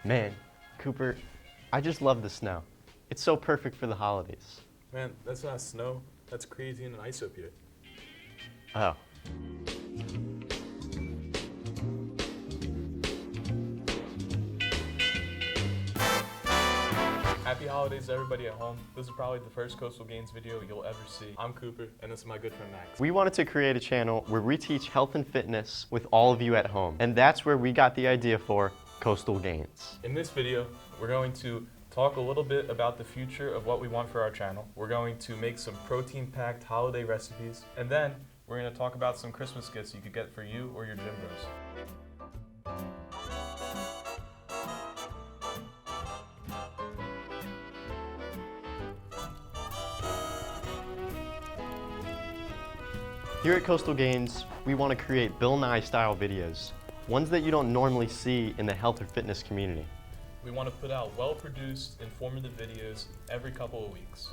Man, Cooper, I just love the snow. It's so perfect for the holidays. Man, that's not snow. That's crazy and ice up here. Oh. Happy holidays to everybody at home. This is probably the first Coastal Gains video you'll ever see. I'm Cooper, and this is my good friend Max. We wanted to create a channel where we teach health and fitness with all of you at home. And that's where we got the idea for Coastal Gains. In this video, we're going to talk a little bit about the future of what we want for our channel. We're going to make some protein-packed holiday recipes, and then we're going to talk about some Christmas gifts you could get for you or your gym bros. Here at Coastal Gains, we want to create Bill Nye style videos, ones that you don't normally see in the health or fitness community. We want to put out well-produced, informative videos every couple of weeks.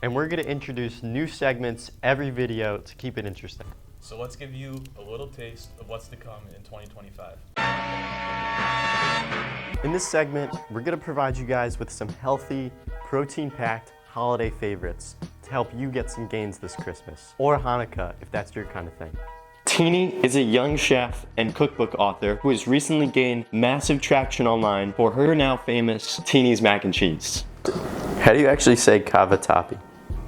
And we're going to introduce new segments every video to keep it interesting. So let's give you a little taste of what's to come in 2025. In this segment, we're going to provide you guys with some healthy, protein-packed holiday favorites to help you get some gains this Christmas, or Hanukkah if that's your kind of thing. Tini is a young chef and cookbook author who has recently gained massive traction online for her now famous Tini's mac and cheese. How do you actually say cavatappi?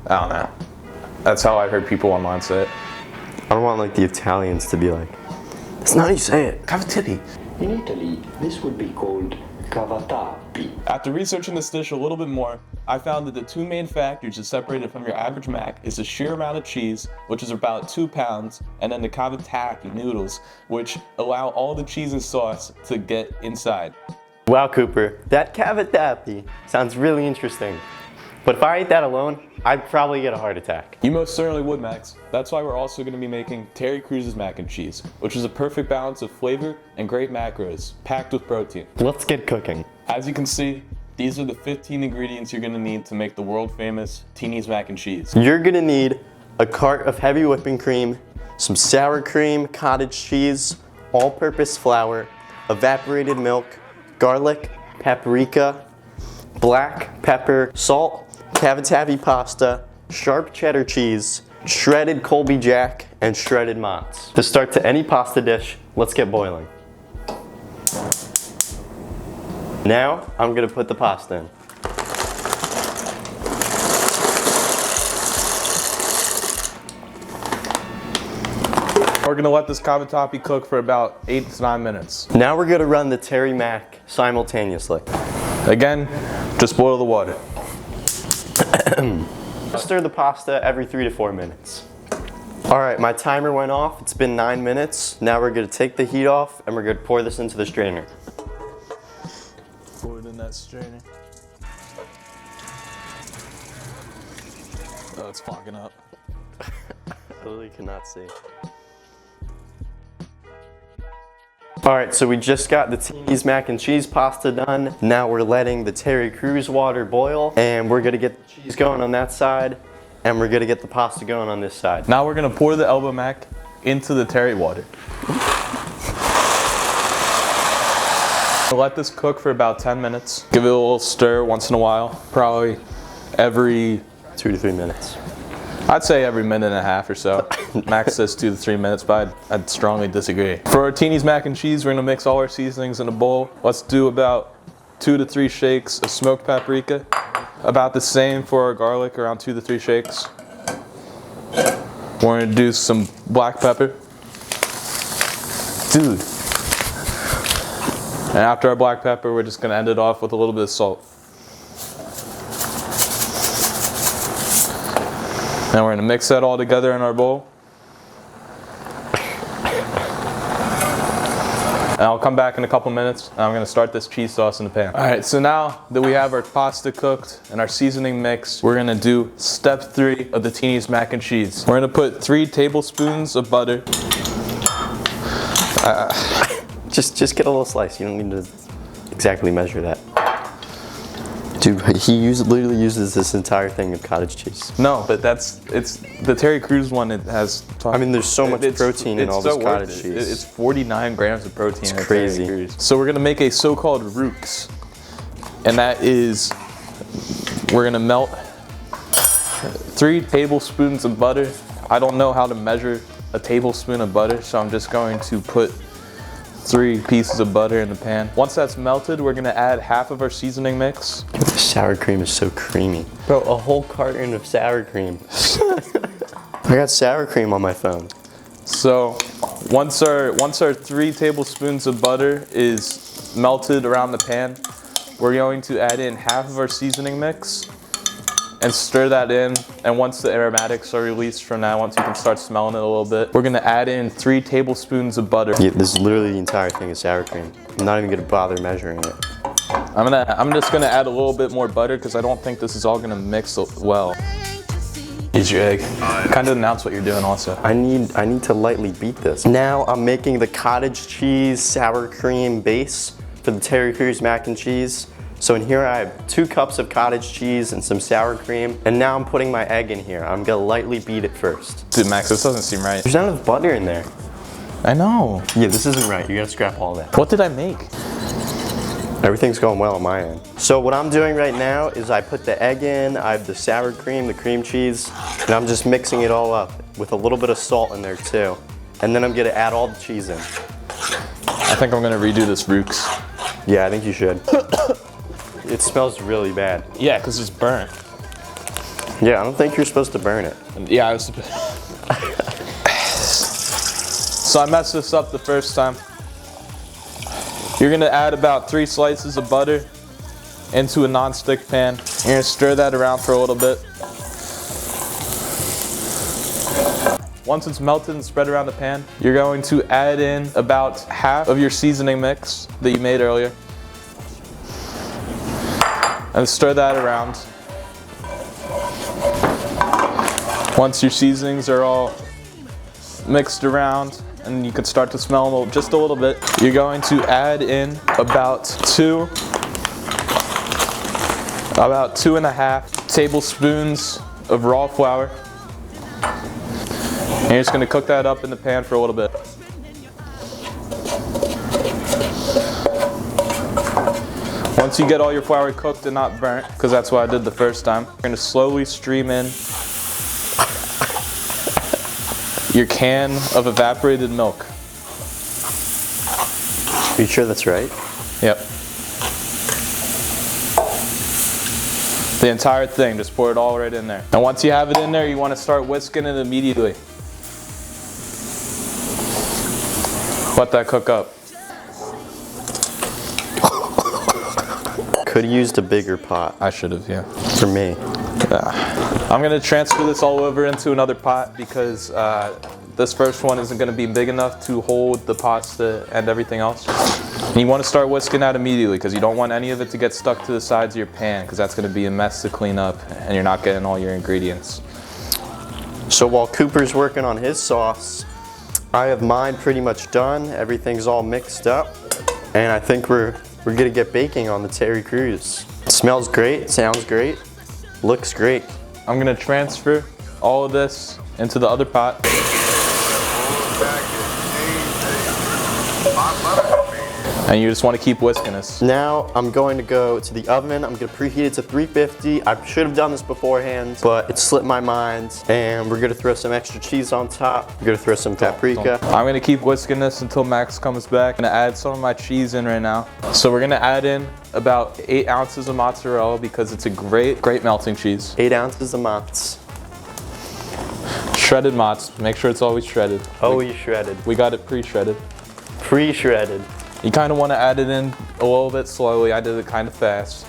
I don't know. That's how I heard people online say it. I don't want like the Italians to be like, that's not how you say it. Cavatappi. In Italy, this would be called cavatappi. After researching this dish a little bit more, I found that the two main factors that separate it from your average mac is the sheer amount of cheese, which is about 2 pounds, and then the cavatappi noodles, which allow all the cheese and sauce to get inside. Wow, Cooper, that cavatappi sounds really interesting. But if I ate that alone, I'd probably get a heart attack. You most certainly would, Max. That's why we're also going to be making Terry Cruz's mac and cheese, which is a perfect balance of flavor and great macros, packed with protein. Let's get cooking. As you can see, these are the 15 ingredients you're going to need to make the world famous Tini's mac and cheese. You're gonna need a cart of heavy whipping cream, some sour cream, cottage cheese, all-purpose flour, evaporated milk, garlic, paprika, black pepper, salt, cavatappi pasta, sharp cheddar cheese, shredded Colby Jack, and shredded mozz. To start to any pasta dish, let's get boiling. Now, I'm gonna put the pasta in. We're going to let this cavatappi cook for about 8 to 9 minutes. Now we're gonna run the Terry Mac simultaneously. Again, just boil the water. Stir the pasta every 3 to 4 minutes. All right, my timer went off. It's been 9 minutes. Now we're gonna take the heat off and we're gonna pour this into the strainer. Pour it in that strainer. Oh, it's fogging up. I literally cannot see. All right, so we just got the Tini's mac and cheese pasta done. Now we're letting the Terry Crews water boil, and we're gonna get the cheese going on that side, and we're gonna get the pasta going on this side. Now we're going to pour the elbow mac into the Terry water. Let this cook for about 10 minutes. Give it a little stir once in a while, probably every 2 to 3 minutes. I'd say every minute and a half or so. Max says 2 to 3 minutes, but I'd strongly disagree. For our Tini's mac and cheese, we're gonna mix all our seasonings in a bowl. Let's do about 2 to 3 shakes of smoked paprika. About the same for our garlic, around 2 to 3 shakes. We're gonna do some black pepper. Dude. And after our black pepper, we're just gonna end it off with a little bit of salt. Now we're gonna mix that all together in our bowl. And I'll come back in a couple minutes and I'm gonna start this cheese sauce in the pan. All right, so now that we have our pasta cooked and our seasoning mixed, we're gonna do step 3 of the Tini's mac and cheese. We're gonna put 3 tablespoons of butter. Just get a little slice. You don't need to exactly measure that. Dude, he literally uses this entire thing of cottage cheese. No, but it's the Terry Crews one. It has. I mean, there's so much protein in all this cottage cheese. It's 49 grams of protein. It's crazy. So we're gonna make a so-called roux. And that is, we're gonna melt 3 tablespoons of butter. I don't know how to measure a tablespoon of butter, so I'm just going to put 3 pieces of butter in the pan. Once that's melted, we're gonna add half of our seasoning mix. The sour cream is so creamy. Bro, a whole carton of sour cream. I got sour cream on my phone. So once our 3 tablespoons of butter is melted around the pan, we're going to add in half of our seasoning mix and stir that in. And once the aromatics are released from that, once you can start smelling it a little bit, we're gonna add in 3 tablespoons of butter. Yeah, this is literally the entire thing of sour cream. I'm not even gonna bother measuring it. I'm just gonna add a little bit more butter because I don't think this is all gonna mix well. Here's your egg. Kind of announce what you're doing also. I need to lightly beat this. Now I'm making the cottage cheese sour cream base for the Terry Crews mac and cheese. So in here I have 2 cups of cottage cheese and some sour cream. And now I'm putting my egg in here. I'm gonna lightly beat it first. Dude, Max, this doesn't seem right. There's not enough butter in there. I know. Yeah, this isn't right. You gotta scrap all that. What did I make? Everything's going well on my end. So what I'm doing right now is I put the egg in, I have the sour cream, the cream cheese, and I'm just mixing it all up with a little bit of salt in there too. And then I'm gonna add all the cheese in. I think I'm gonna redo this Rooks. Yeah, I think you should. It smells really bad. Yeah, because it's burnt. Yeah, I don't think you're supposed to burn it. Yeah, I was. So I messed this up the first time. You're gonna add about 3 slices of butter into a non-stick pan. You're gonna stir that around for a little bit. Once it's melted and spread around the pan, you're going to add in about half of your seasoning mix that you made earlier. And stir that around. Once your seasonings are all mixed around and you can start to smell them just a little bit, you're going to add in about 2.5 tablespoons of raw flour. And you're just going to cook that up in the pan for a little bit. Once you get all your flour cooked and not burnt, because that's what I did the first time, you're going to slowly stream in your can of evaporated milk. Are you sure that's right? Yep. The entire thing, just pour it all right in there. And once you have it in there, you want to start whisking it immediately. Let that cook up. Could have used a bigger pot. I should have, yeah. For me. I'm gonna transfer this all over into another pot because this first one isn't gonna be big enough to hold the pasta and everything else. And you wanna start whisking that immediately because you don't want any of it to get stuck to the sides of your pan because that's gonna be a mess to clean up and you're not getting all your ingredients. So while Cooper's working on his sauce, I have mine pretty much done. Everything's all mixed up. And I think we're gonna get baking on the Terry Crews. It smells great, sounds great, looks great. I'm gonna transfer all of this into the other pot. And you just want to keep whisking this. Now I'm going to go to the oven. I'm going to preheat it to 350. I should have done this beforehand, but it slipped my mind. And we're going to throw some extra cheese on top. We're going to throw some paprika. I'm going to keep whisking this until Max comes back. I'm going to add some of my cheese in right now. So we're going to add in about 8 ounces of mozzarella because it's a great melting cheese. 8 ounces of mozz. Shredded mozz. Make sure it's always shredded. Always shredded. We got it pre-shredded. Pre-shredded. You kind of want to add it in a little bit slowly. I did it kind of fast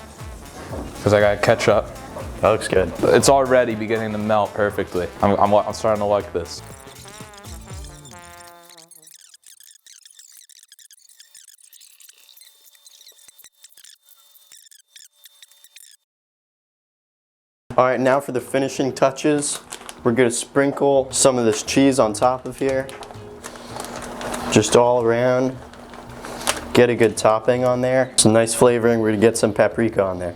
because I got to catch up. That looks good. It's already beginning to melt perfectly. I'm starting to like this. All right, now for the finishing touches. We're gonna sprinkle some of this cheese on top of here. Just all around. Get a good topping on there. Some nice flavoring. We're gonna get some paprika on there.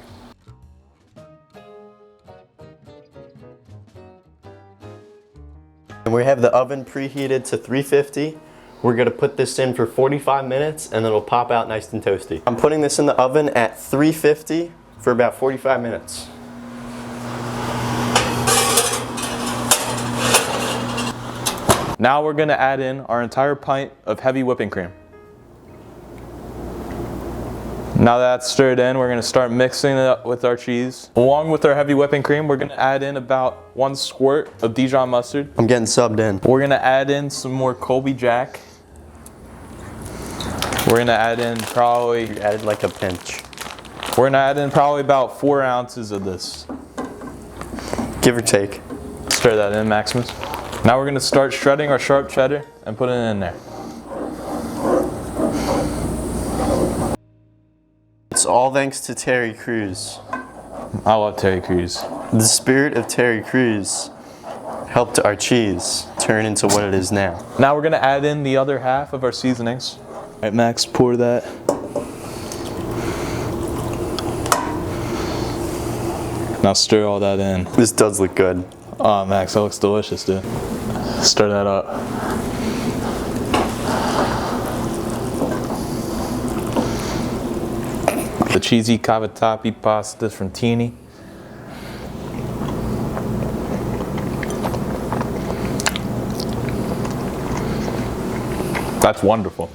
And we have the oven preheated to 350. We're gonna put this in for 45 minutes and it'll pop out nice and toasty. I'm putting this in the oven at 350 for about 45 minutes. Now we're gonna add in our entire pint of heavy whipping cream. Now that's stirred in, we're gonna start mixing it up with our cheese. Along with our heavy whipping cream, we're gonna add in about 1 squirt of Dijon mustard. I'm getting subbed in. We're gonna add in some more Colby Jack. We're gonna add in probably, You added like a pinch. we're gonna add in probably about 4 ounces of this. Give or take. Stir that in, Maximus. Now we're gonna start shredding our sharp cheddar and put it in there. It's all thanks to Terry Crews. I love Terry Crews. The spirit of Terry Crews helped our cheese turn into what it is now. Now we're gonna add in the other half of our seasonings. All right, Max, pour that. Now stir all that in. This does look good. Oh, Max, that looks delicious, dude. Stir that up. The cheesy cavatappi pasta from Tini. That's wonderful.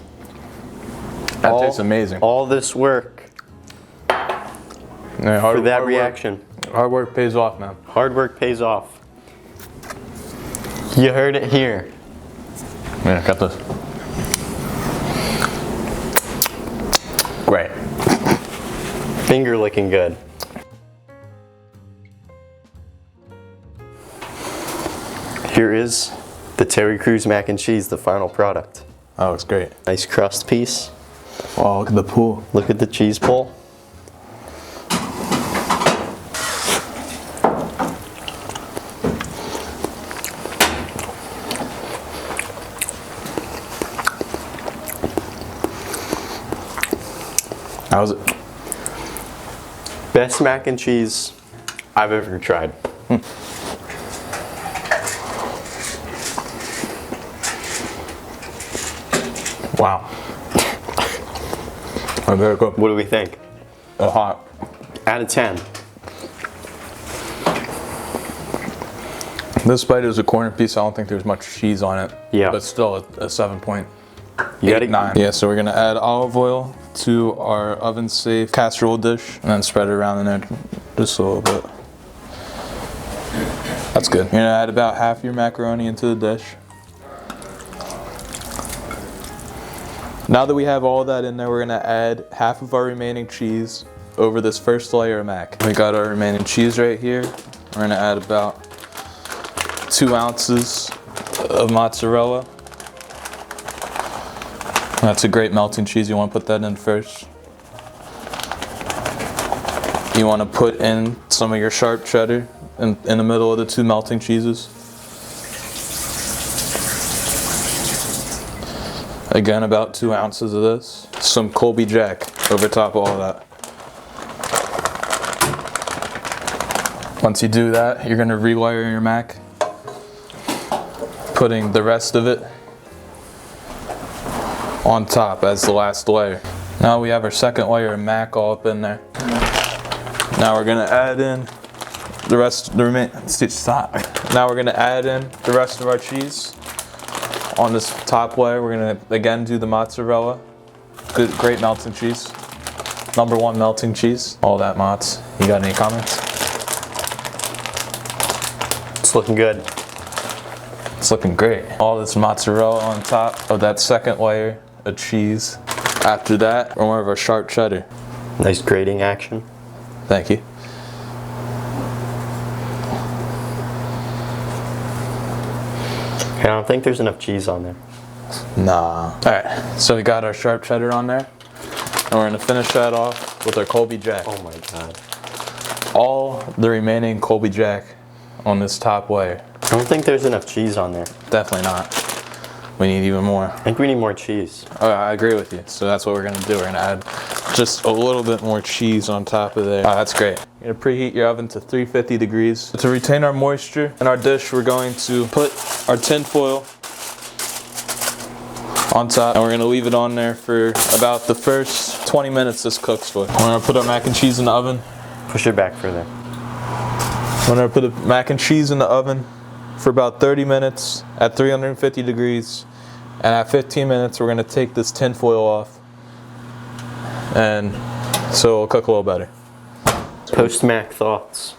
That tastes amazing. All this work Yeah, for that reaction. Hard work pays off, man. Hard work pays off. You heard it here. Yeah, got this. Great. Finger looking good. Here is the Terry Crews mac and cheese, the final product. That looks great. Nice crust piece. Oh, look at the pool. Look at the cheese pull. How was it? Best mac and cheese I've ever tried. Wow. Oh, very good. What do we think? Oh, hot. Out of 10. This bite is a corner piece. I don't think there's much cheese on it. Yeah. But still a 7.9. You gotta- 9. Yeah, so we're gonna add olive oil to our oven safe casserole dish and then spread it around in there just a little bit. That's good. You're gonna add about half your macaroni into the dish. Now that we have all that in there, we're gonna add half of our remaining cheese over this first layer of mac. We got our remaining cheese right here. We're gonna add about 2 ounces of mozzarella. That's a great melting cheese. You want to put that in first. You want to put in some of your sharp cheddar in the middle of the 2 melting cheeses. Again, about 2 ounces of this. Some Colby Jack over top of all that. Once you do that, you're going to rewire your mac, putting the rest of it on top as the last layer. Now we have our second layer of mac all up in there. Now we're gonna add in the rest, Now we're gonna add in the rest of our cheese. On this top layer, we're gonna again do the mozzarella. Good, great melting cheese. #1 melting cheese. All that mozz. You got any comments? It's looking good. It's looking great. All this mozzarella on top of that second layer of cheese. After that, more of our sharp cheddar. Nice grating action. Thank you. I don't think there's enough cheese on there. Nah. Alright, so we got our sharp cheddar on there. And we're gonna finish that off with our Colby Jack. Oh my god. All the remaining Colby Jack on this top layer. I don't think there's enough cheese on there. Definitely not. We need even more. I think we need more cheese. Oh, I agree with you. So that's what we're gonna do. We're gonna add just a little bit more cheese on top of there. Oh, that's great. You're gonna preheat your oven to 350 degrees. To retain our moisture in our dish, we're going to put our tin foil on top, and we're gonna leave it on there for about the first 20 minutes this cooks for. We're gonna put our mac and cheese in the oven. Push it back further. We're gonna put the mac and cheese in the oven for about 30 minutes at 350 degrees. And at 15 minutes, we're gonna take this tin foil off. And so it'll cook a little better. Post-mac thoughts.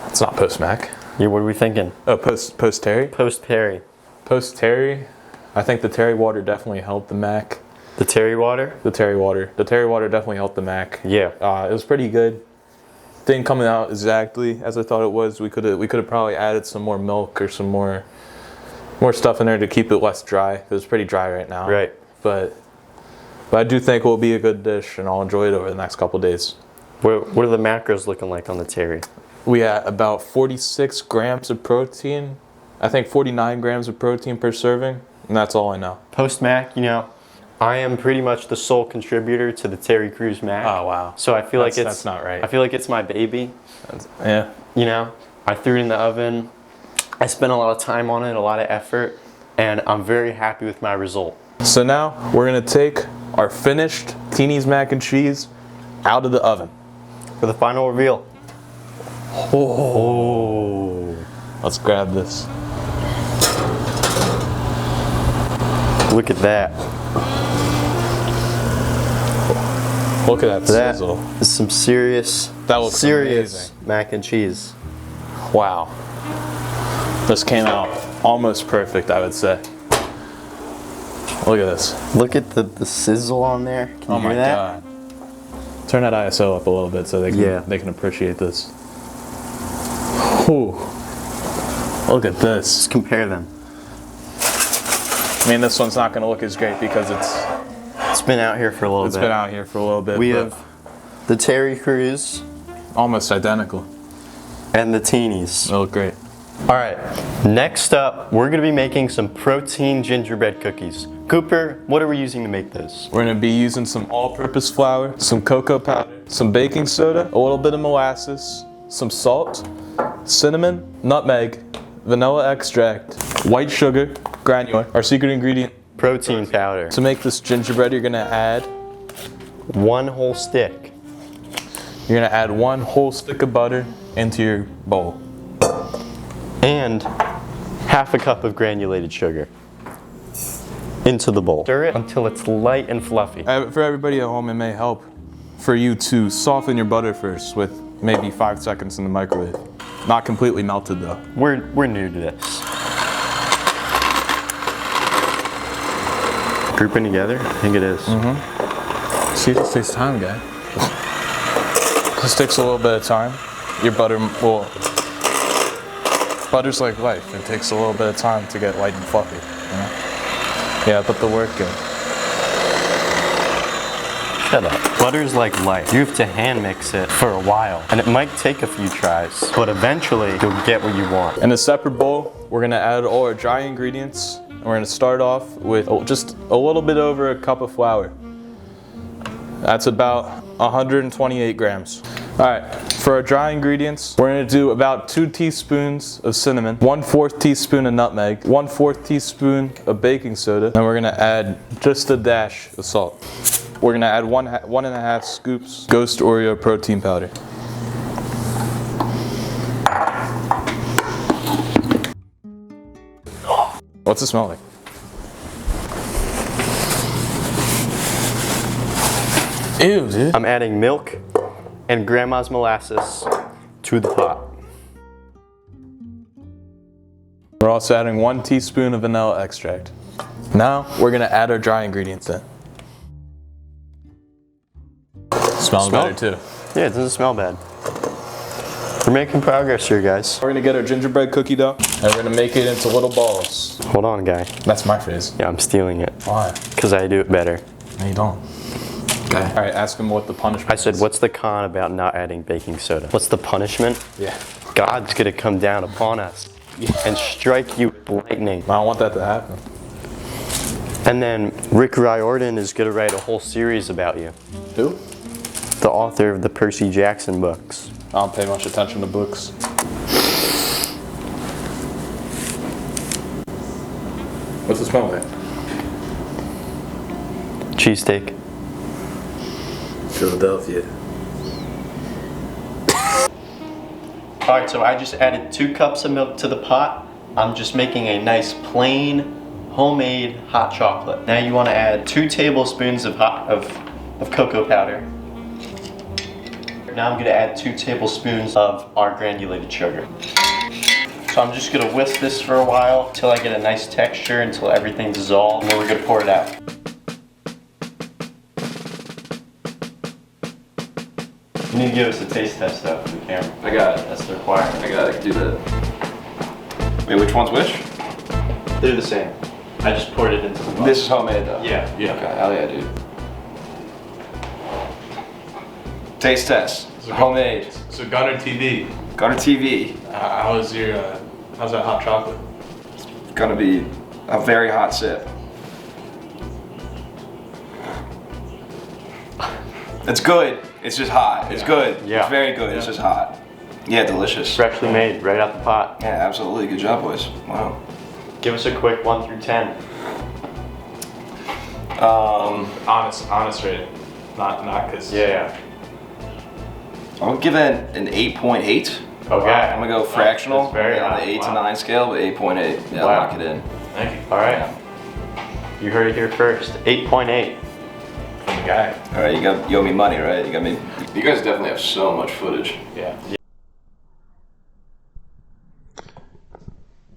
It's not post-mac. Yeah, what are we thinking? Oh, post-terry? Post-Perry. Post-terry, I think the terry water definitely helped the mac. The terry water? The terry water definitely helped the mac. Yeah. It was pretty good. Didn't come out exactly as I thought it was. We could have probably added some more milk or some more stuff in there to keep it less dry. It was pretty dry right now. Right. But I do think it will be a good dish, and I'll enjoy it over the next couple days. What are the macros looking like on the terry? We had about 46 grams of protein. I think 49 grams of protein per serving, and that's all I know. Post-mac, you know, I am pretty much the sole contributor to the Terry Crews mac. Oh, wow. So I feel like That's not right. I feel like it's my baby. Yeah. You know, I threw it in the oven. I spent a lot of time on it, a lot of effort, and I'm very happy with my result. So now we're gonna take our finished Tini's mac and cheese out of the oven. For the final reveal. Oh. Let's grab this. Look at that. Look at that sizzle. That is some serious, That looks serious amazing. mac and cheese. Wow. This came out almost perfect, I would say. Look at this. Look at the sizzle on there. Can you Oh hear my that? god. Turn that ISO up a little bit so they can appreciate this. Whew. Look at this. Let's compare them. I mean, this one's not going to look as great because It's been out here for a little it's bit. been out here for a little bit. We but have the Terry Crews almost identical. and the Teenies. They look great. All right, next up, we're gonna be making some protein gingerbread cookies. Cooper, what are we using to make this? We're going to be using some all-purpose flour, some cocoa powder, some baking soda, a little bit of molasses, some salt, cinnamon, nutmeg, vanilla extract, white sugar, granule, our secret ingredient. Protein powder. To make this gingerbread, you're going to add 1 whole stick. You're gonna add 1 whole stick of butter into your bowl. And half a cup of granulated sugar into the bowl. Stir it until it's light and fluffy. For everybody at home, it may help for you to soften your butter first with maybe 5 seconds in the microwave. Not completely melted though. We're new to this. Grouping together? I think it is. See, this takes time, guy. This takes a little bit of time. Your butter will... Butter's like life. It takes a little bit of time to get light and fluffy, you know? Yeah, put the work in. Shut up. Butter's like life. You have to hand mix it for a while. And it might take a few tries, but eventually you'll get what you want. In a separate bowl, we're gonna add all our dry ingredients. And we're gonna start off with just a little bit over a cup of flour. That's about 128 grams. All right, for our dry ingredients, we're gonna do about 2 teaspoons of cinnamon, 1/4 teaspoon of nutmeg, 1/4 teaspoon of baking soda, and we're gonna add just a dash of salt. We're gonna add 1.5 scoops Ghost Oreo protein powder. What's it smell like? Ew, dude. I'm adding milk and grandma's molasses to the pot. We're also adding 1 teaspoon of vanilla extract. Now we're gonna add our dry ingredients in. Smells better too. Yeah, it doesn't smell bad. We're making progress here, guys. We're gonna get our gingerbread cookie dough and we're gonna make it into little balls. Hold on, guy. That's my phrase. Yeah, I'm stealing it. Why? Because I do it better. No, you don't. Okay. All right, ask him what the punishment I said, is. what's the con about not adding baking soda? What's the punishment? Yeah. God's gonna come down upon us and strike you with lightning. I don't want that to happen. And then Rick Riordan is gonna write a whole series about you. Who? The author of the Percy Jackson books. I don't pay much attention to books. What's it smell like? cheesesteak. Philadelphia. All right, so I just added 2 cups of milk to the pot. I'm just making a nice plain homemade hot chocolate. Now you want to add 2 tablespoons of cocoa powder. Now I'm going to add 2 tablespoons of our granulated sugar. So I'm just going to whisk this for a while until I get a nice texture, until everything dissolves, and then we're going to pour it out. You need to give us a taste test though for the camera. I got it. That's the requirement. I got it. Do that. Wait, which one's which? They're the same. I just poured it into the pot. This is homemade though. Yeah. Okay. Hell yeah, dude. Taste test. Homemade. So Gunner TV, Gunner TV. how's that hot chocolate? It's gonna be a very hot sip. It's good. It's just hot. It's good. Yeah. It's very good. It's just hot. Yeah, delicious. Freshly made, right out the pot. Yeah, absolutely. Good job, boys. Wow. Give us a quick 1 through 10. Honest rating, not cause. Yeah. I'll give it an 8.8. Okay. I'm gonna go fractional. That's very on high. the 8 to Wow. 9 scale, but 8.8. Yeah, Wow. lock it in. Thank you. All right. You heard it here first. 8.8. From the guy. All right, you owe me money, right? You got me. You guys definitely have so much footage. Yeah.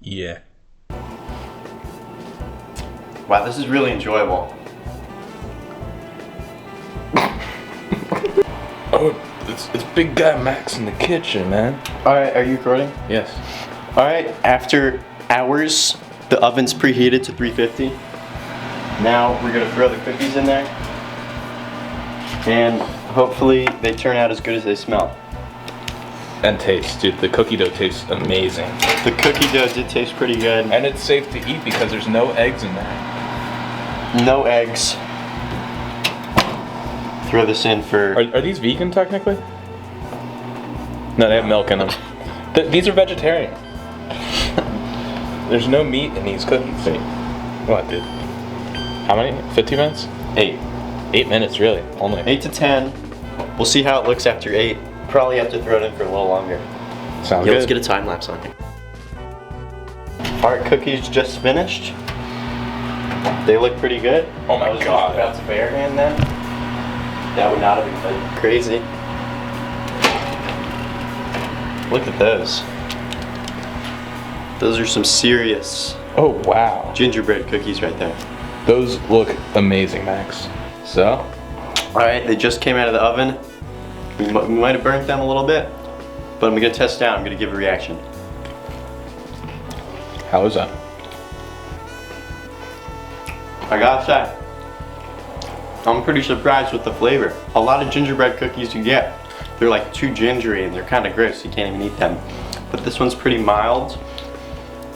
Yeah. Wow, this is really enjoyable. Oh, it's big guy Max in the kitchen, man. All right, are you recording? Yes. All right, after hours, the oven's preheated to 350. Now we're gonna throw the cookies in there. And hopefully they turn out as good as they smell. And taste, dude. The cookie dough tastes amazing. The cookie dough did taste pretty good. And it's safe to eat because there's no eggs in there. No eggs. Throw this in for... Are these vegan technically? No, they have milk in them. These are vegetarian. There's no meat in these cookies. Wait. What, dude? How many? 50 minutes? 8. 8 minutes, really? Only. 8 to 10. We'll see how it looks after 8. Probably have to throw it in for a little longer. Sounds Yeah, good. let's get a time lapse on here. Alright, cookies just finished. They look pretty good. Oh my I was God. just about to barehand them. That would not have been good. Crazy. Look at those. Those are some serious Oh, wow. gingerbread cookies right there. Those look amazing, Max. So? Alright, they just came out of the oven. We might have burnt them a little bit, but I'm gonna test out. I'm gonna give a reaction. How is that? I gotta say, I'm pretty surprised with the flavor. A lot of gingerbread cookies you get, they're like too gingery and they're kind of gross. You can't even eat them. But this one's pretty mild,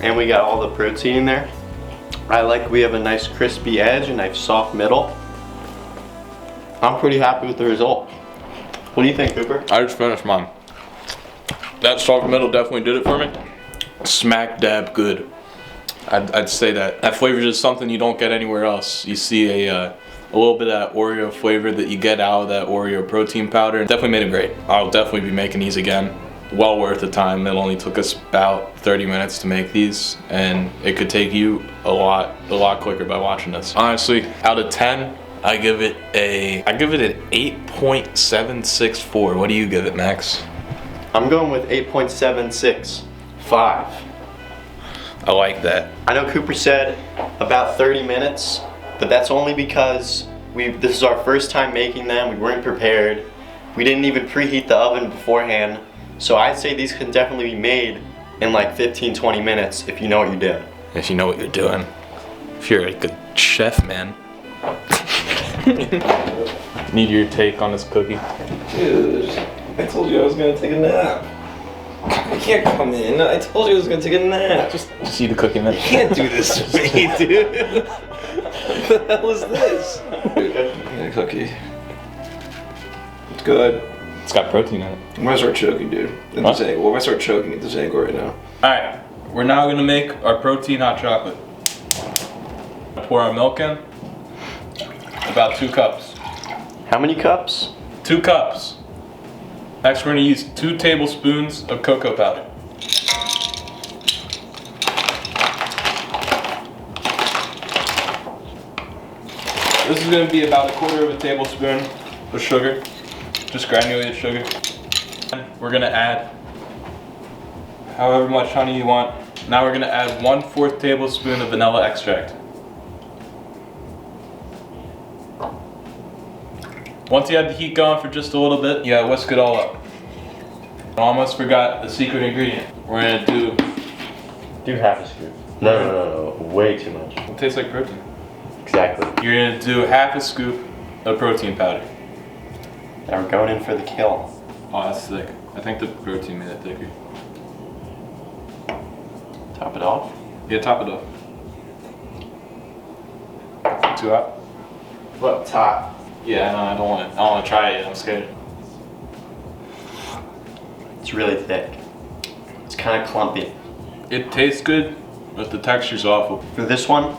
and we got all the protein in there. I like we have a nice crispy edge and a soft middle. I'm pretty happy with the result. What do you think, Cooper? I just finished mine. That soft middle definitely did it for me. Smack dab good. I'd say that. That flavor is just something you don't get anywhere else. You see a little bit of that Oreo flavor that you get out of that Oreo protein powder. Definitely made it great. I'll definitely be making these again. Well worth the time. It only took us about 30 minutes to make these, and it could take you a lot quicker by watching this. Honestly, out of 10, I give it an 8.764. What do you give it, Max? I'm going with 8.765. I like that. I know Cooper said about 30 minutes, but that's only because this is our first time making them. We weren't prepared. We didn't even preheat the oven beforehand. So I'd say these can definitely be made in like 15-20 minutes if you know what you're doing. If you know what you're doing. If you're a good chef, man. Need your take on this cookie? Dude, I told you I was gonna take a nap. You can't come in. I told you I was gonna take a nap. Just eat a cookie, man. You can't do this to me, dude. What the hell is this? Dude, a cookie. It's good. It's got protein in it. I'm gonna start choking, dude. At What? this egg. Well, I'm gonna start choking at this egg right now. Alright, we're now gonna make our protein hot chocolate. Pour our milk in. About 2 cups. How many cups? 2 cups. Next, we're going to use 2 tablespoons of cocoa powder. This is going to be about 1/4 tablespoon of sugar, just granulated sugar. We're going to add however much honey you want. Now we're going to add 1/4 tablespoon of vanilla extract. Once you have the heat going for just a little bit, you gotta whisk it all up. I almost forgot the secret ingredient. We're gonna do half a scoop. No. Way too much. it tastes like protein. Exactly. You're gonna do half a scoop of protein powder. Now we're going in for the kill. Oh, that's thick. I think the protein made it thicker. Top it off. Yeah, top it off. Too hot? What? Top. Yeah, no, I don't want to try it yet. I'm scared. It's really thick. It's kind of clumpy. It tastes good, but the texture's awful. For this one,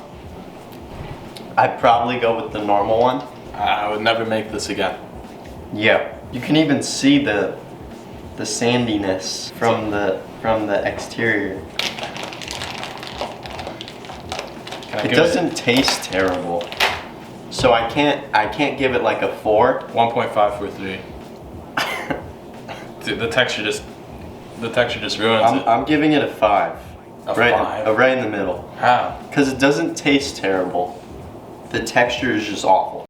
I'd probably go with the normal one. I would never make this again. Yeah. You can even see the sandiness from the exterior. It doesn't taste terrible. So I can't give it like a 4. 1.543. Dude, the texture just ruins it. I'm giving it a 5. A right, 5? Right in the middle. How? Because it doesn't taste terrible. The texture is just awful.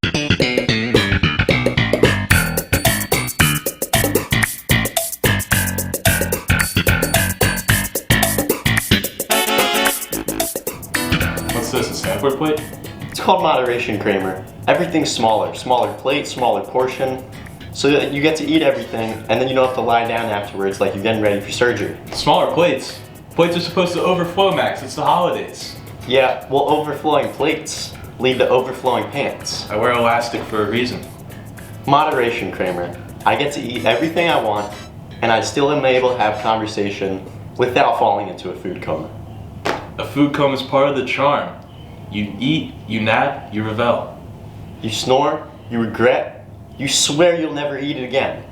What's this, a sampler plate? It's called moderation creamer. Everything's smaller. Smaller plate, smaller portion. So that you get to eat everything and then you don't have to lie down afterwards like you're getting ready for surgery. Smaller plates? Plates are supposed to overflow, Max. It's the holidays. Yeah, well, overflowing plates lead to overflowing pants. I wear elastic for a reason. Moderation creamer. I get to eat everything I want and I still am able to have conversation without falling into a food coma. A food coma is part of the charm. You eat, you nap, you revel. You snore, you regret, you swear you'll never eat it again.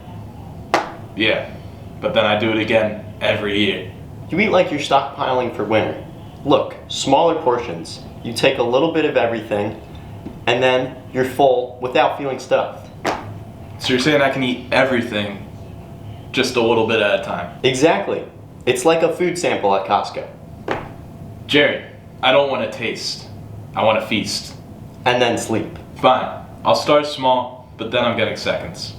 Yeah, but then I do it again every year. You eat like you're stockpiling for winter. Look, smaller portions. You take a little bit of everything, and then you're full without feeling stuffed. So you're saying I can eat everything just a little bit at a time? Exactly. It's like a food sample at Costco. Jared, I don't want to taste. I want to feast. And then sleep. Fine. I'll start small, but then I'm getting seconds.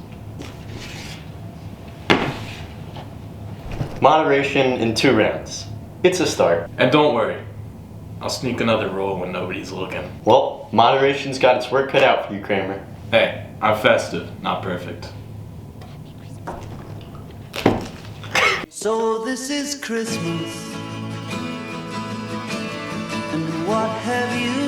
Moderation in 2 rounds. It's a start. And don't worry, I'll sneak another roll when nobody's looking. Well, moderation's got its work cut out for you, Kramer. Hey, I'm festive, not perfect. So this is Christmas, and what have you